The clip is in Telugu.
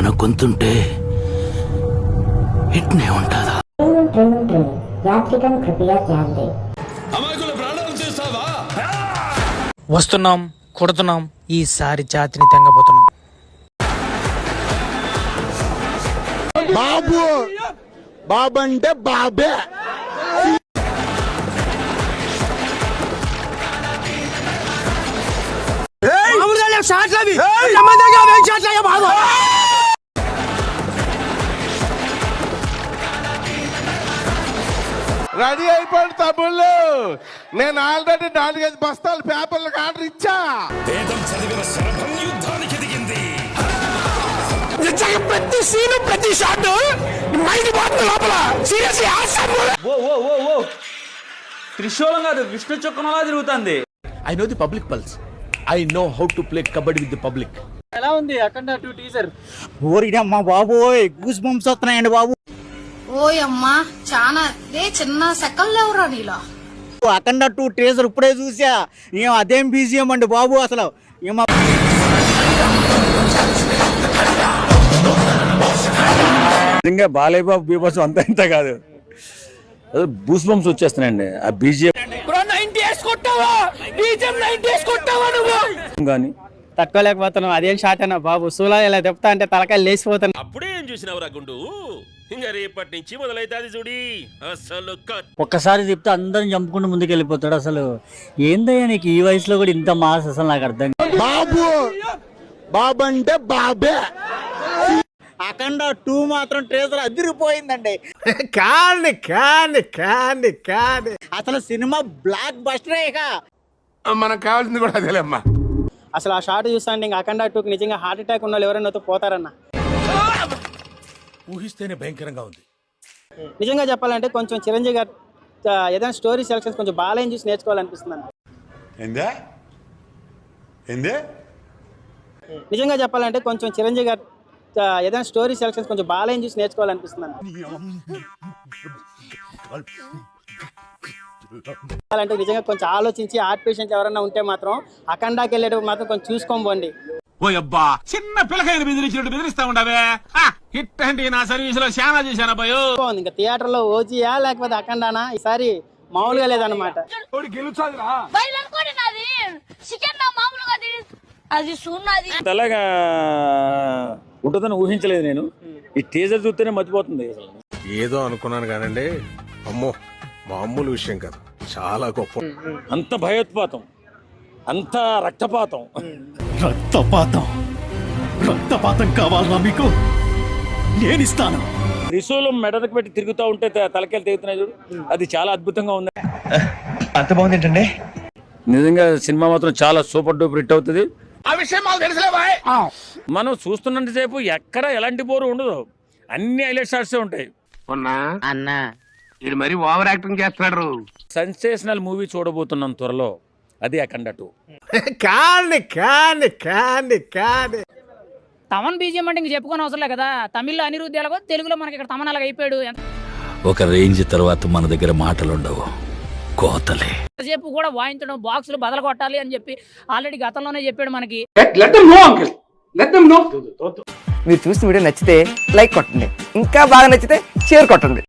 తన గొంతుంటే ఇట్నే ఉంటుందా? వస్తున్నాం, కొడుతున్నాం, ఈసారి జాతిని తెంగబోతున్నాం. బాబు బాబంటే బాబే. రెడీ అయిపోయింది తమ్ముళ్ళు. నేను ఆల్రెడీ 4-5 బస్తాలు పేపర్లకు ఆర్డర్ ఇచ్చా. ప్రతి సీను ప్రతి షాట్ మైండ్ పోతుంది లోపల. త్రిశూలం కాదు, విష్ణు చక్రంలా తిరుగుతుంది. I know the public pulse. I know how to play kabaddi with the public. ఎలా ఉంది అఖండ 2 టీజర్? ఓరిడమ్మా బాబోయ్, గూస్ బంప్స్ వస్తున్నాయండి బాబు. ఓయమ్మా చాలా చిన్న సెకండ్ లేవురా నీలా. అఖండ 2 టీజర్ ఇప్పుడే చూసా. ఏం అదేం బీజియం అండి బాబు అసలు. నిజంగా బాలయ్య బాబు బీభత్సం అంతా ఇంత కాదు, బూస్ బంప్స్ వచ్చేస్తున్నాయండి. ఆ బీజిఎం కానీ తక్కువ లేకపోతున్నావు. అదేం షాట్ అన్నా బాబు, సూలా ఇలా చెప్తా అంటే తలకాయలు లేచిపోతాను. అప్పుడే ఏం చూసినవరా గుండు? ఇంకా రేపటి నుంచి మొదలైతాది చూడి. అసలు ఒక్కసారి చెప్తే అందరం చంపుకుంటూ ముందుకు వెళ్ళిపోతాడు. అసలు ఏందయ్యా నీకు ఈ వయసులో కూడా ఇంత మాస్? అసలు నాకు అర్థం. బాబు బాబంటే బాబే. అఖండ 2 మాత్రం ట్రేజర్ అదిరిపోయిందండి. కాని కాని కాని కాని అసలు సినిమా బ్లాక్ బస్టర్. ఇక మనకు కావాల్సింది కూడా అదేలేమ్మా. అసలు ఆ షాట్ చూస్తాండి ఇంకా అఖండ 2కి నిజంగా హార్ట్ అటాక్ ఉన్న వాళ్ళు ఎవరైనా పోతారన్న. ఊహిస్తేనే భయంకరంగా ఉంది. నిజంగా చెప్పాలంటే కొంచెం చిరంజీవి గారు ఏదైనా స్టోరీ సెలక్షన్స్ కొంచెం బాలయ్యని చూసి నేర్చుకోవాలనిపిస్తుంది. నిజంగా చెప్పాలంటే కొంచెం చిరంజీవి గారు ఏదైనా స్టోరీ సెలక్షన్స్ కొంచెం బాలయ్యని చూసి నేర్చుకోవాలనిపిస్తుంది. అంటే నిజంగా కొంచెం ఆలోచించి ఆర్ట్ పేషెంట్స్ ఎవరైనా ఉంటే మాత్రం అఖండాకి వెళ్ళేటప్పుడు మాత్రం కొంచెం చూసుకొని పోండి. ఓ అబ్బా, చిన్న పిల్లకాయలు బెదిరించినట్టు బెదిరిస్తా ఉండవే. హిట్ అంటే నా సర్వీస్ లో చాలా చేశాను అబ్బాయో. ఇంకా థియేటర్ లో ఓజీయా లేకపోతే అఖండానా? ఈసారి మామూలుగా లేదన్నమాట. అలాగా ఉంటుందని ఊహించలేదు నేను. ఈ టీజర్ చూస్తేనే మర్చిపోతుంది. ఏదో అనుకున్నాను కానండి, అమ్మో మామూలు విషయం కాదు, చాలా గొప్ప. అంత భయోత్పాతం, అంత రక్తపాతం. రక్తపాతం కావాలా మీకు? నేనిస్తాను. త్రిశూలం మెడకు పెట్టి తిరుగుతూ ఉంటే తలకాయలు తెగుతున్నాయి చూడు, అది చాలా అద్భుతంగా ఉంది. అంత బాగుంది ఏంటండి? నిజంగా సినిమా మాత్రం చాలా సూపర్ డూపర్ హిట్ అవుతుంది. ఆ విషయం మాకు తెలుసులే బాయ్. మనం చూస్తున్నంతసేపు ఎక్కడ ఎలాంటి బోరు ఉండదు, అన్ని హైలైట్ షాట్సే ఉంటాయి. అన్నా ఇది మరి ఓవర్ యాక్టింగ్ చేస్తున్నాడు. సెన్సేషనల్ మూవీ చూడబోతున్నాం త్వరలో, అది అఖండ 2. కాని కాని కాని కాని తమన్ బీజియం అంటే ఇంక చెప్పుకోని అవసరం లేదు కదా. తమిళ్లో అనిరుద్ధ్ ఎలాగో తెలుగులో మనకి ఇక్కడ తమన్ అలాగ అయిపోయాడు. ఒక రేంజ్ తర్వాత మన దగ్గర మాటలు ఉండవు, కోతలే. సేపు కూడా వాయించడం, బాక్సులు బదలు కొట్టాలి అని చెప్పి ఆల్రెడీ గతంలోనే చెప్పాడు మనకి. మీరు చూసిన వీడియో నచ్చితే లైక్ కొట్టండి, ఇంకా బాగా నచ్చితే షేర్ కొట్టండి.